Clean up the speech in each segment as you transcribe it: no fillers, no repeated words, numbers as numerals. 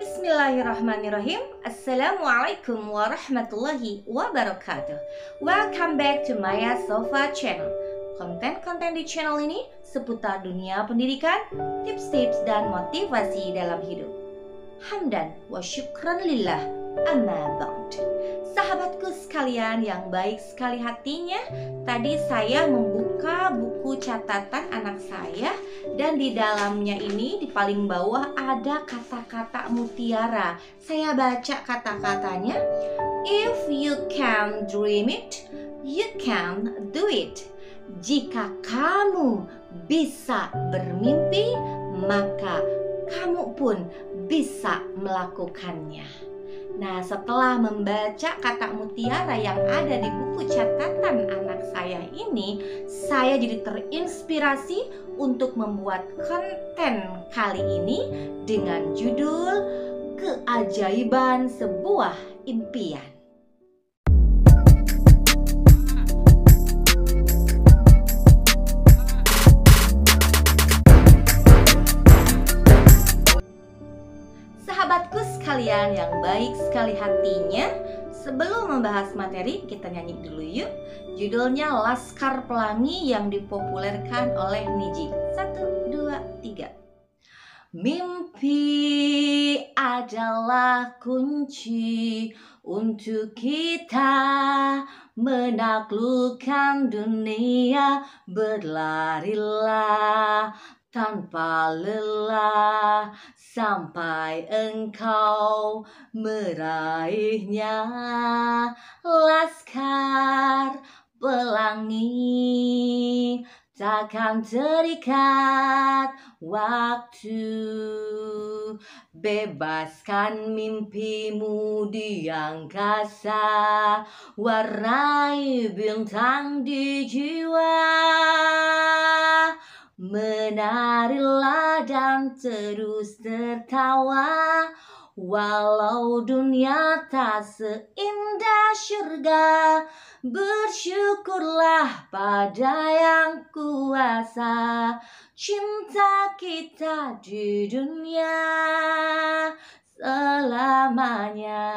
Bismillahirrahmanirrahim. Assalamualaikum warahmatullahi wabarakatuh. Welcome back to Maya Sofa channel. Konten-konten di channel ini seputar dunia pendidikan, tips-tips dan motivasi dalam hidup. Hamdan wa syukran lillah, amma ba'd. Sahabatku sekalian yang baik sekali hatinya, tadi saya membuka buku catatan anak saya dan di dalamnya ini di paling bawah ada kata-kata mutiara. Saya baca kata-katanya. If you can dream it, you can do it. Jika kamu bisa bermimpi, maka kamu pun bisa melakukannya. Nah, setelah membaca kata mutiara yang ada di buku catatan anak saya ini, saya jadi terinspirasi untuk membuat konten kali ini dengan judul Keajaiban Sebuah Impian. Sahabatku sekalian yang baik sekali hatinya, sebelum membahas materi, kita nyanyi dulu yuk. Judulnya Laskar Pelangi yang dipopulerkan oleh Niji. 1, 2, 3. Mimpi adalah kunci untuk kita menaklukkan dunia. Berlarilah tanpa lelah sampai engkau meraihnya. Laskar Pelangi takkan terikat waktu. Bebaskan mimpimu di angkasa, warnai bintang di jiwa. Menarilah dan terus tertawa, walau dunia tak seindah syurga. Bersyukurlah pada yang kuasa, cinta kita di dunia selamanya.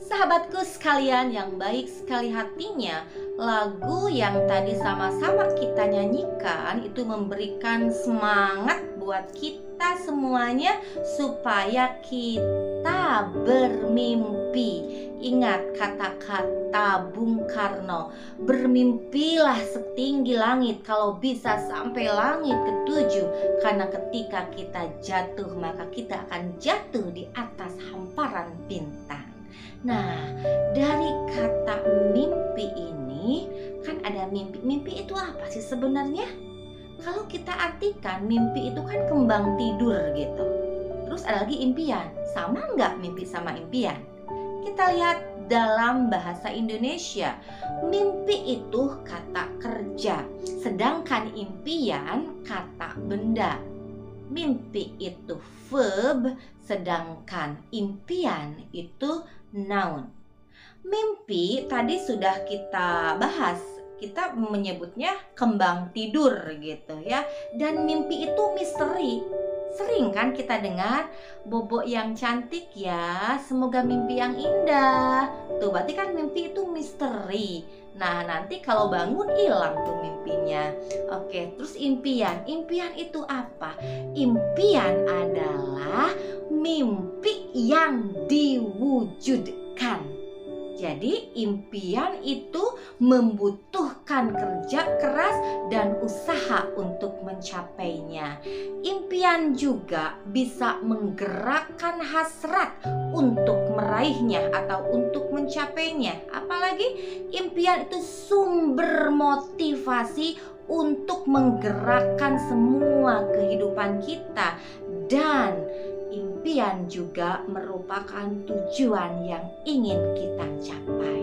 Sahabatku sekalian yang baik sekali hatinya, lagu yang tadi sama-sama kita nyanyikan itu memberikan semangat buat kita semuanya supaya kita bermimpi. Ingat kata-kata Bung Karno, bermimpilah setinggi langit, kalau bisa sampai langit ketujuh. Karena ketika kita jatuh, maka kita akan jatuh di atas hamparan bintang. Nah, dari kata mimpi ini kan ada mimpi. Mimpi itu apa sih sebenarnya? Kalau kita artikan, mimpi itu kan kembang tidur gitu. Terus ada lagi impian. Sama nggak mimpi sama impian? Kita lihat dalam bahasa Indonesia, mimpi itu kata kerja, sedangkan impian kata benda. Mimpi itu verb, sedangkan impian itu noun. Mimpi tadi sudah kita bahas, kita menyebutnya kembang tidur gitu ya. Dan mimpi itu misteri. Sering kan kita dengar, bobok yang cantik ya, semoga mimpi yang indah. Tuh berarti kan mimpi itu misteri. Nah nanti kalau bangun hilang tuh mimpinya. Oke, terus impian. Impian itu apa? Impian adalah mimpi yang diwujudkan. Jadi impian itu membutuhkan kerja keras dan usaha untuk mencapainya. Impian juga bisa menggerakkan hasrat untuk meraihnya atau untuk mencapainya. Apalagi impian itu sumber motivasi untuk menggerakkan semua kehidupan kita. Dan impian juga merupakan tujuan yang ingin kita capai.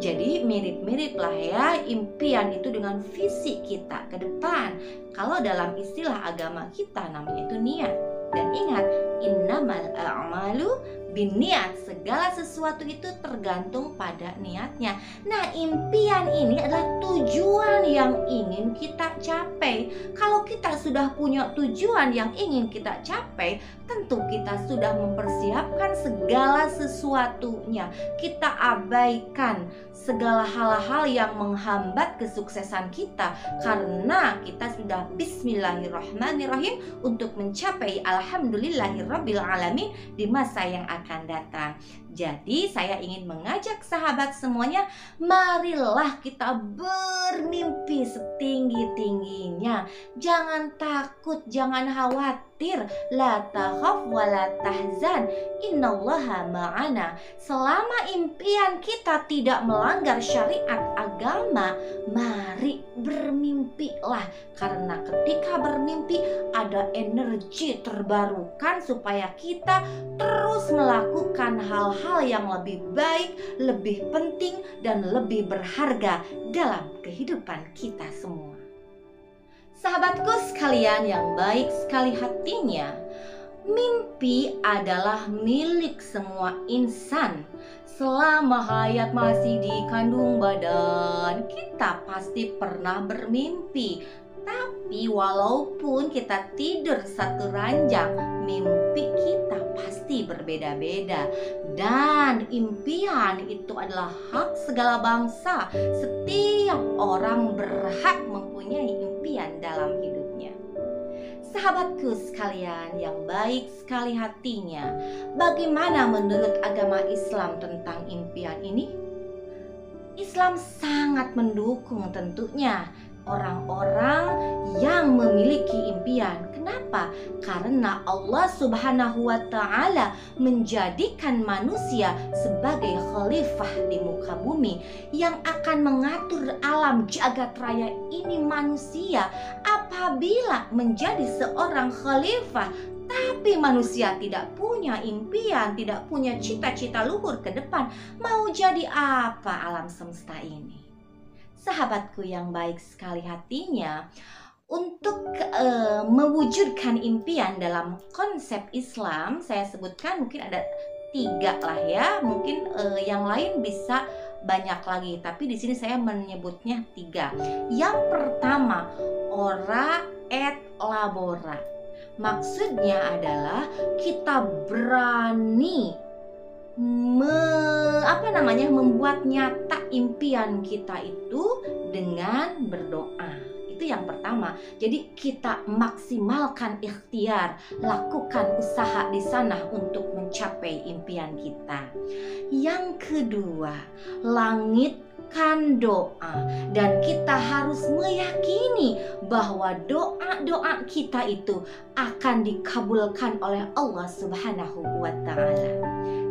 Jadi mirip-mirip lah ya impian itu dengan visi kita ke depan. Kalau dalam istilah agama kita namanya itu niat. Dan ingat, innamal a'malu Biniat, segala sesuatu itu tergantung pada niatnya. Nah, impian ini adalah tujuan yang ingin kita capai. Kalau kita sudah punya tujuan yang ingin kita capai, tentu kita sudah mempersiapkan segala sesuatunya. Kita abaikan segala hal-hal yang menghambat kesuksesan kita, karena kita sudah bismillahirrahmanirrahim untuk mencapai alhamdulillahirabbil alamin di masa yang akan datang. Jadi saya ingin mengajak sahabat semuanya, marilah kita bermimpi setinggi-tingginya. Jangan takut, jangan khawatir. La takhaf wa la tahzan, innallaha ma'ana. Selama impian kita tidak melanggar syariat agama, mari bermimpilah. Karena ketika bermimpi ada energi terbarukan supaya kita terus melakukan hal-hal yang lebih baik, lebih penting, dan lebih berharga dalam kehidupan kita semua. Sahabatku sekalian yang baik sekali hatinya, mimpi adalah milik semua insan. Selama hayat masih di kandung badan, kita pasti pernah bermimpi. Tapi walaupun kita tidur satu ranjang, mimpi kita pasti berbeda-beda. Dan impian itu adalah hak segala bangsa. Setiap orang berhak mempunyai impian dalam hidupnya. Sahabatku sekalian yang baik sekali hatinya, bagaimana menurut agama Islam tentang impian ini? Islam sangat mendukung tentunya orang-orang yang memiliki impian. Kenapa? Karena Allah Subhanahu wa Ta'ala menjadikan manusia sebagai khalifah di muka bumi yang akan mengatur alam jagat raya ini manusia. Apabila menjadi seorang khalifah tapi manusia tidak punya impian, tidak punya cita-cita luhur ke depan, mau jadi apa alam semesta ini? Sahabatku yang baik sekali hatinya, untuk mewujudkan impian dalam konsep Islam, saya sebutkan mungkin ada 3 lah ya. Mungkin yang lain bisa banyak lagi, tapi di sini saya menyebutnya 3. Yang pertama, ora et labora. Maksudnya adalah kita berani membuat nyata impian kita itu dengan berdoa. Itu yang pertama. Jadi kita maksimalkan ikhtiar, lakukan usaha di sana untuk mencapai impian kita. Yang kedua, langitkan doa, dan kita harus meyakini bahwa doa-doa kita itu akan dikabulkan oleh Allah Subhanahu wa Ta'ala.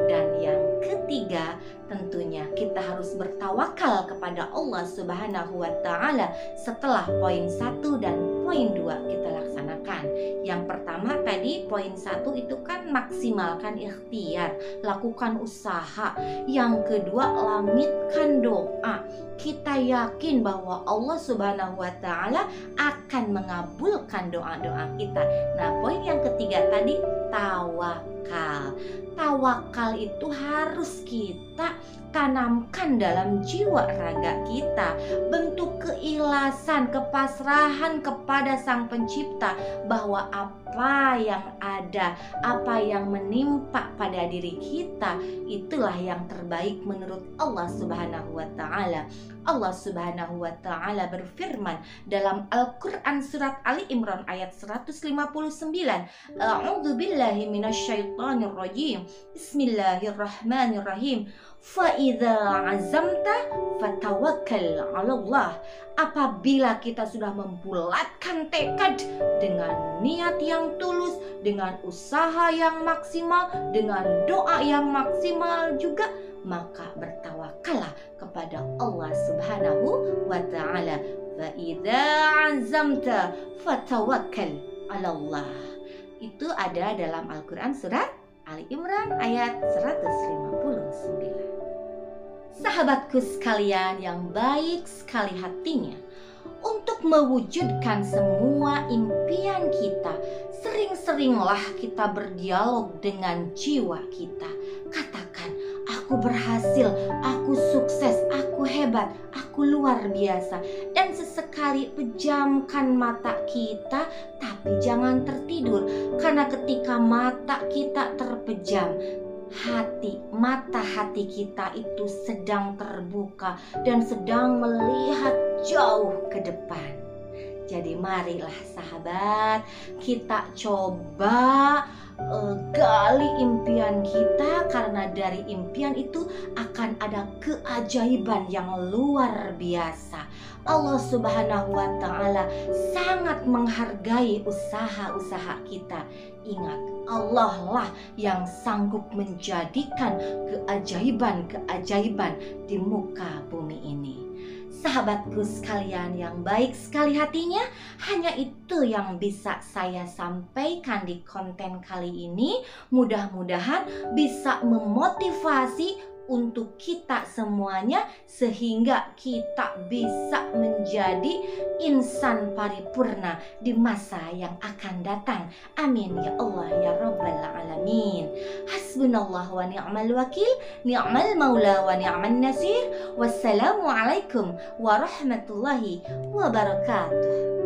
Dan yang ketiga, tentunya kita harus bertawakal kepada Allah Subhanahu wa Ta'ala setelah poin 1 dan poin 2 kita laksanakan. Yang pertama tadi poin 1 itu kan maksimalkan ikhtiar, lakukan usaha. Yang kedua, langitkan doa. Kita yakin bahwa Allah Subhanahu wa Ta'ala akan mengabulkan doa-doa kita. Nah, poin yang ketiga tadi tawakal. Tawakal itu harus kita tanamkan dalam jiwa raga kita. Bentuk keikhlasan, kepasrahan kepada Sang Pencipta bahwa apa yang ada, apa yang menimpa pada diri kita, itulah yang terbaik menurut Allah Subhanahu wa Ta'ala. Allah Subhanahu wa Ta'ala berfirman dalam Al-Quran surat Ali Imran ayat 159, A'udzu billahi minasyaitonir rajim. Bismillahirrahmanirrahim. Fa idza azamta fatawakkal 'alallah. Apabila kita sudah membulatkan tekad dengan niat yang tulus, dengan usaha yang maksimal, dengan doa yang maksimal juga, maka bertawakallah kepada Allah Subhanahu wa Ta'ala. Fa idza azamta fatawakkal 'alallah. Itu ada dalam Al-Quran surat Ali Imran ayat 159. Sahabatku sekalian yang baik sekali hatinya, untuk mewujudkan semua impian kita, Sering-seringlah kita berdialog dengan jiwa kita. Katakan, aku berhasil, aku sukses, aku hebat, aku luar biasa. Dan sesekali pejamkan mata kita, tapi jangan tertidur. Karena ketika mata kita terpejam, mata hati kita itu sedang terbuka dan sedang melihat jauh ke depan. Jadi marilah sahabat, kita coba gali impian kita, karena dari impian itu akan ada keajaiban yang luar biasa. Allah Subhanahu wa Ta'ala sangat menghargai usaha-usaha kita. Ingat, Allah lah yang sanggup menjadikan keajaiban-keajaiban di muka bumi ini. Sahabatku sekalian yang baik sekali hatinya, hanya itu yang bisa saya sampaikan di konten kali ini. Mudah-mudahan bisa memotivasi untuk kita semuanya, sehingga kita bisa menjadi insan paripurna di masa yang akan datang. Amin ya Allah ya Rabbal Alamin. Hasbunallah wa ni'mal wakil, ni'mal maula wa ni'man nasir. Wassalamualaikum warahmatullahi wabarakatuh.